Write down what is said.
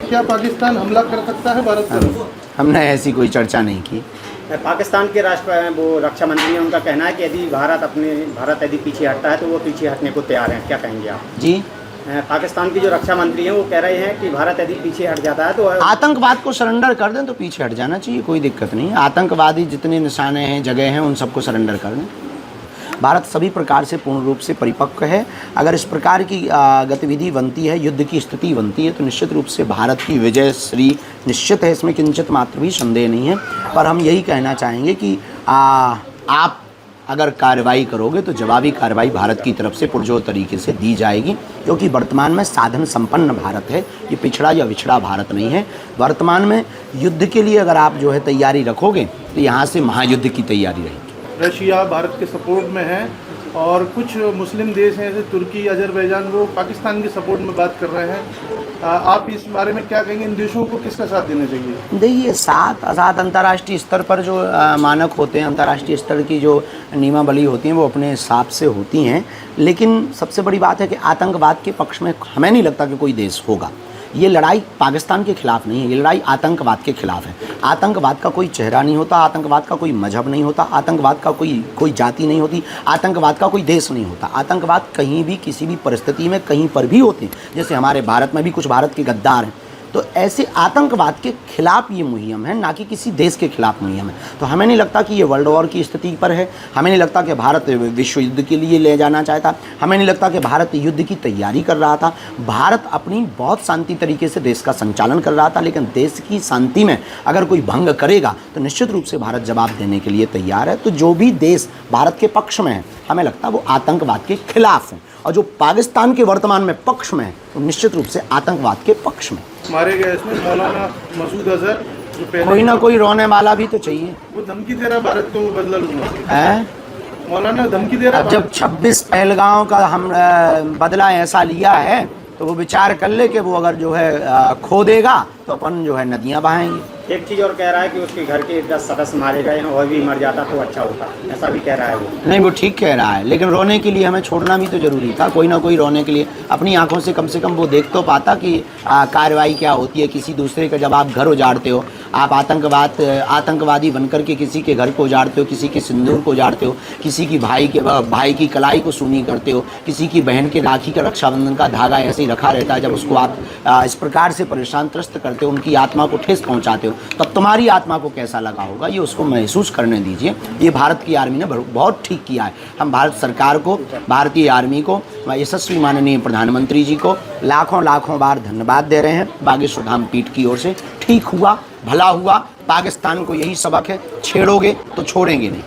क्या पाकिस्तान हमला कर सकता है भारत पर? हमने ऐसी कोई चर्चा नहीं की। पाकिस्तान के वो रक्षा मंत्री हैं, उनका कहना है कि यदि भारत यदि पीछे हटता है तो वो पीछे हटने को तैयार हैं। क्या कहेंगे आप? जी, पाकिस्तान की जो रक्षा मंत्री हैं वो कह रहे हैं कि भारत यदि पीछे हट जाता है तो आतंकवाद को सरेंडर कर दें तो पीछे हट जाना चाहिए, कोई दिक्कत नहीं है। आतंकवादी जितने निशाने हैं, जगह हैं, उन सबको सरेंडर कर दें। भारत सभी प्रकार से पूर्ण रूप से परिपक्व है। अगर इस प्रकार की गतिविधि बनती है, युद्ध की स्थिति बनती है, तो निश्चित रूप से भारत की विजय श्री निश्चित है, इसमें किंचित मात्र भी संदेह नहीं है। पर हम यही कहना चाहेंगे कि आप अगर कार्रवाई करोगे तो जवाबी कार्रवाई भारत की तरफ से पुरजोर तरीके से दी जाएगी, क्योंकि वर्तमान में साधन संपन्न भारत है, ये पिछड़ा या विछड़ा भारत नहीं है। वर्तमान में युद्ध के लिए अगर आप जो है तैयारी रखोगे तो यहाँ से महायुद्ध की तैयारी रहेगी। रशिया भारत के सपोर्ट में है और कुछ मुस्लिम देश हैं जैसे तुर्की, अजरबैजान, वो पाकिस्तान के सपोर्ट में बात कर रहे हैं। आप इस बारे में क्या कहेंगे? इन देशों को किसका साथ देना चाहिए? देखिए, साथ अंतर्राष्ट्रीय स्तर पर जो मानक होते हैं, अंतर्राष्ट्रीय स्तर की जो नियमावली होती हैं वो अपने हिसाब से होती हैं, लेकिन सबसे बड़ी बात है कि आतंकवाद के पक्ष में हमें नहीं लगता कि कोई देश होगा। ये लड़ाई पाकिस्तान के खिलाफ नहीं है, ये लड़ाई आतंकवाद के खिलाफ है। आतंकवाद का कोई चेहरा नहीं होता, आतंकवाद का कोई मजहब नहीं होता, आतंकवाद का कोई जाति नहीं होती, आतंकवाद का कोई देश नहीं होता। आतंकवाद कहीं भी किसी भी परिस्थिति में कहीं पर भी होते हैं। जैसे हमारे भारत में भी कुछ भारत के गद्दार हैं, तो ऐसे आतंकवाद के खिलाफ ये मुहिम है, ना कि किसी देश के खिलाफ मुहिम है। तो हमें नहीं लगता कि ये वर्ल्ड वॉर की स्थिति पर है, हमें नहीं लगता कि भारत विश्व युद्ध के लिए ले जाना चाहता, हमें नहीं लगता कि भारत युद्ध की तैयारी कर रहा था। भारत अपनी बहुत शांति तरीके से देश का संचालन कर रहा था, लेकिन देश की शांति में अगर कोई भंग करेगा तो निश्चित रूप से भारत जवाब देने के लिए तैयार है। तो जो भी देश भारत के पक्ष में है, हमें लगता है वो आतंकवाद के खिलाफ है, और जो पाकिस्तान के वर्तमान में पक्ष में है तो निश्चित रूप से आतंकवाद के पक्ष में। मारे गए इसमें मौलाना मसूद अजहर, जो पहले कोई ना कोई रोने वाला भी तो चाहिए। वो धमकी दे रहा भारत को बदला लूंगा है मौलाना, धमकी दे रहा। अब जब 26 पहलगांव का हम बदला ऐसा लिया है तो वो विचार कर ले कि वो अगर जो है खो देगा तो अपन जो है नदियाँ बहाएंगे। एक चीज़ और कह रहा है कि उसके घर के 10 सदस्य मारे गए हैं और भी मर जाता तो अच्छा होता, ऐसा भी कह रहा है वो। नहीं, वो ठीक कह रहा है, लेकिन रोने के लिए हमें छोड़ना भी तो जरूरी था। कोई ना कोई रोने के लिए अपनी आंखों से कम वो देख तो पाता कि कार्रवाई क्या होती है। किसी दूसरे का जब आप घर उजाड़ते हो, आप आतंकवादी बनकर के किसी के घर को उजाड़ते हो, किसी के सिंदूर को उजाड़ते हो, किसी की भाई की कलाई को सूनी करते हो, किसी की बहन के राखी का रक्षाबंधन का धागा ऐसे ही रखा रहता है, जब उसको आप इस प्रकार से परेशान त्रस्त करते हो, उनकी आत्मा को ठेस पहुँचाते हो, तब तुम्हारी आत्मा को कैसा लगा होगा, ये उसको महसूस करने दीजिए। ये भारत की आर्मी ने बहुत ठीक किया है। हम भारत सरकार को, भारतीय आर्मी को, यशस्वी माननीय प्रधानमंत्री जी को लाखों बार धन्यवाद दे रहे हैं बागेश्वर धाम पीठ की ओर से। ठीक हुआ, भला हुआ। पाकिस्तान को यही सबक है, छेड़ोगे तो छोड़ेंगे नहीं।